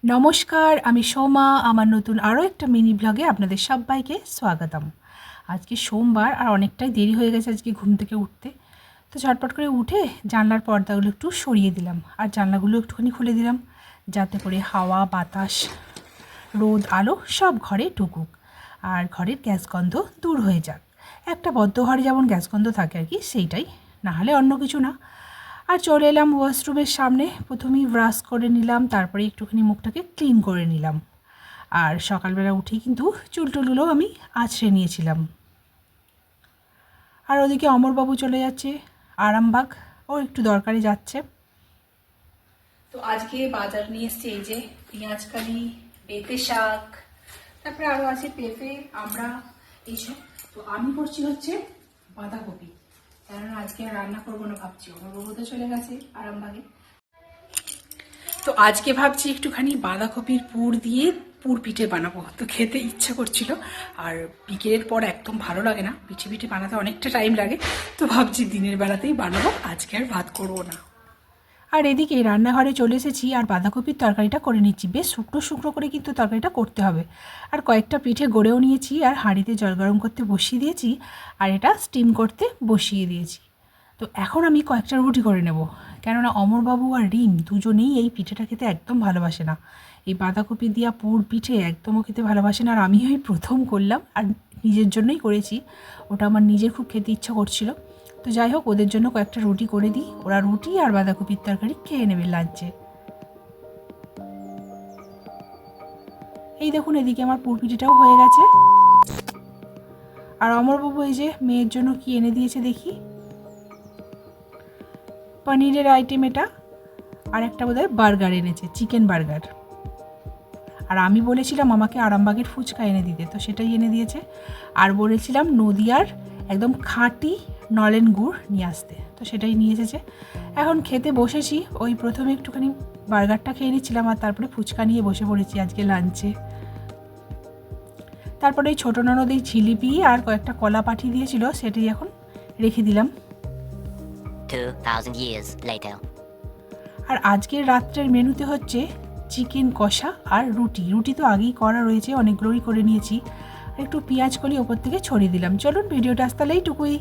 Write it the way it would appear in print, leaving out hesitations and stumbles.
নমস্কার, আমি সোমা। আমার নতুন আরও একটা মিনি ব্লগে আপনাদের সবাইকে স্বাগতম। আজকে সোমবার আর অনেকটাই দেরি হয়ে গেছে আজকে ঘুম থেকে উঠতে। তো ঝটপট করে উঠে জানলার পর্দাগুলো একটু সরিয়ে দিলাম আর জানলাগুলো একটুখানি খুলে দিলাম, যাতে করে হাওয়া বাতাস রোদ আলো সব ঘরে ঢুকুক আর ঘরের গ্যাস গন্ধ দূর হয়ে যাক। একটা বদ্ধ ঘরে যেমন গ্যাস গন্ধ থাকে আর কি, সেইটাই, না হলে অন্য কিছু না। আর চলে এলাম ওয়াশরুমের সামনে। প্রথমেই ব্রাশ করে নিলাম, তারপরে একটুখানি মুখটাকে ক্লিন করে নিলাম। আর সকালবেলা উঠেই কিন্তু চুলটুলগুলো আমি আঁচড়ে নিয়েছিলাম। আর ওদিকে অমরবাবু চলে যাচ্ছে আরামবাগ, ও একটু দরকারে যাচ্ছে। তো আজকে বাজার নিয়ে এসছে এই যে পেঁয়াজকালি, পেঁপে শাক, তারপরে আরও আছে পেঁপে, আমরা এইসব। তো আমি করছি হচ্ছে বাঁধাকপি, কারণ আজকে আর রান্না করবো না ভাবছি, অমরবাবু তো চলে গেছে আরামবাগে। তো আজকে ভাবছি একটুখানি বাঁধাকপির পুর দিয়ে পুর পিঠে বানাবো। তো খেতে ইচ্ছা করছিল, আর বিকেলের পর একদম ভালো লাগে না, পিঠে পিঠে বানাতে অনেকটা টাইম লাগে। তো ভাবছি দিনের বেলাতেই বানাবো, আজকে আর ভাত করবো না। আর এদিকে রান্নাঘরে চলে এসেছি আর বাঁধাকপির তরকারিটা করে নিচ্ছি। বেশ শুকনো শুকনো করে কিন্তু তরকারিটা করতে হবে। আর কয়েকটা পিঠে গড়েও নিয়েছি আর হাঁড়িতে জল গরম করতে বসিয়ে দিয়েছি, আর এটা স্টিম করতে বসিয়ে দিয়েছি। তো এখন আমি কয়েকটা রুটি করে নেব, কেননা অমরবাবু আর রিম দুজনেই এই পিঠেটা খেতে একদম ভালোবাসে না। এই বাঁধাকপি দিয়া পুর পিঠে একদমও খেতে ভালোবাসে না, আর আমি ওই প্রথম করলাম আর নিজের জন্যই করেছি। ওটা আমার নিজের খুব খেতে ইচ্ছা করছিল। তো যাই হোক, ওদের জন্য কয়েকটা রুটি করে দিই, ওরা রুটি আর বাঁধাকপির তরকারি খেয়ে নেবে লাঞ্চে। এই দেখুন, এদিকে আমার পুর পিঠেটাও হয়ে গেছে। আর অমরবাবু এই যে মেয়ের জন্য কি এনে দিয়েছে দেখি, পনিরের আইটেম এটা, আর একটা বোধহয় বার্গার এনেছে, চিকেন বার্গার। আর আমি বলেছিলাম আমাকে আরামবাগের ফুচকা এনে দিতে, তো সেটাই এনে দিয়েছে। আর বলেছিলাম নদিয়ার একদম খাঁটি নলেন গুড় নিয়ে আসতে, তো সেটাই নিয়ে এসেছে। এখন খেতে বসেছি, ওই প্রথমে একটুখানি বার্গারটা খেয়ে নিচ্ছিলাম আর তারপরে ফুচকা নিয়ে বসে পড়েছি আজকে লাঞ্চে। তারপরে এই ছোটো ননদ এই জিলিপি আর কয়েকটা কলা পাঠিয়ে দিয়েছিল, সেটাই এখন রেখে দিলাম। 2000 years later. আর আজকের রাত্রের মেনুতে হচ্ছে চিকেন কষা আর রুটি। রুটি তো আগেই করা রয়েছে, অনেকগুলোই করে নিয়েছি। আর একটু পেঁয়াজ কলি ওপর থেকে ছড়িয়ে দিলাম। চলুন ভিডিওটা আসতে এইটুকুই।